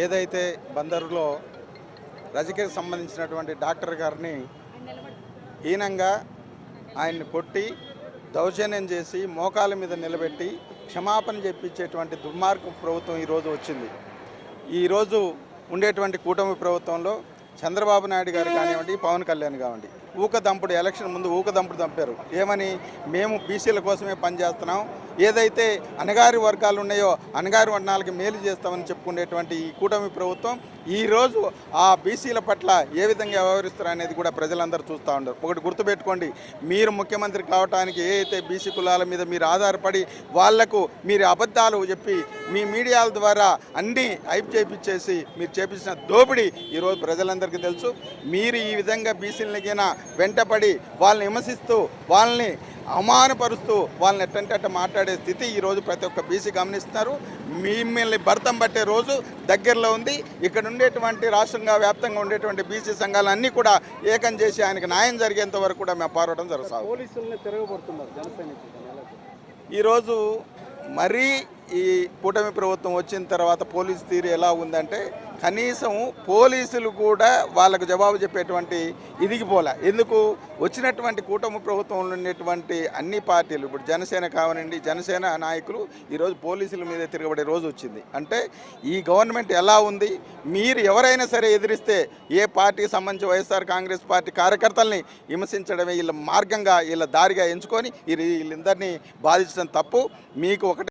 ఏదైతే బందరులో రజకీకి సంబంధించినటువంటి డాక్టర్ గారిని హీనంగా ఆయన్ని కొట్టి దౌర్జన్యం చేసి మోకాల మీద నిలబెట్టి క్షమాపణ చెప్పించేటువంటి దుర్మార్గ ప్రభుత్వం ఈరోజు వచ్చింది. ఈరోజు ఉండేటువంటి కూటమి ప్రభుత్వంలో చంద్రబాబు నాయుడు గారు కానివ్వండి, పవన్ కళ్యాణ్ కానివ్వండి, ఊకదంపుడు ఎలక్షన్ ముందు ఊకదంపుడు దంపారు. ఏమని, మేము బీసీల కోసమే పనిచేస్తున్నాం, ఏదైతే అణగారి వర్గాలు ఉన్నాయో అణగారి వర్ణాలకి మేలు చేస్తామని చెప్పుకునేటువంటి ఈ కూటమి ప్రభుత్వం ఈరోజు ఆ బీసీల పట్ల ఏ విధంగా వ్యవహరిస్తారు అనేది కూడా ప్రజలందరూ చూస్తూ ఉన్నారు. ఒకటి గుర్తుపెట్టుకోండి, మీరు ముఖ్యమంత్రి కావడానికి ఏ అయితే బీసీ కులాల మీద మీరు ఆధారపడి వాళ్లకు మీరు అబద్ధాలు చెప్పి మీ మీడియాల ద్వారా అన్నీ హైప్ చేపించేసి మీరు చేపించిన దోపిడీ ఈరోజు ప్రజలందరికీ తెలుసు. మీరు ఈ విధంగా బీసీలకైనా వెంటపడి వాళ్ళని విమర్శిస్తూ వాళ్ళని అవమానపరుస్తూ వాళ్ళని ఎట్టంటే మాట్లాడే స్థితి ఈరోజు ప్రతి ఒక్క బీసీ గమనిస్తున్నారు. మిమ్మల్ని భర్తం పట్టే రోజు దగ్గరలో ఉంది. ఇక్కడ ఉండేటువంటి రాష్ట్రంగా వ్యాప్తంగా ఉండేటువంటి బీసీ సంఘాలన్నీ కూడా ఏకం చేసి ఆయనకు న్యాయం జరిగేంత వరకు కూడా మేము పోరాటం జరుగుతాం. పోలీసుల్ని తిరగబడుతున్నారు జనసైనికులు. ఈరోజు మరీ ఈ కూటమి ప్రభుత్వం వచ్చిన తర్వాత పోలీసు తీరు ఎలా ఉందంటే కనీసం పోలీసులు కూడా వాళ్ళకు జవాబు చెప్పేటువంటి ఇదిగిపోలే. ఎందుకు, వచ్చినటువంటి కూటమి ప్రభుత్వంలో ఉండేటువంటి అన్ని పార్టీలు, ఇప్పుడు జనసేన కావనండి, జనసేన నాయకులు ఈరోజు పోలీసుల మీద తిరగబడే రోజు వచ్చింది. అంటే ఈ గవర్నమెంట్ ఎలా ఉంది, మీరు ఎవరైనా సరే ఎదిరిస్తే ఏ పార్టీకి సంబంధించి వైఎస్ఆర్ కాంగ్రెస్ పార్టీ కార్యకర్తల్ని విమర్శించడమే వీళ్ళ మార్గంగా, వీళ్ళ దారిగా ఎంచుకొని వీళ్ళందరినీ బాధించడం తప్పు. మీకు ఒకటి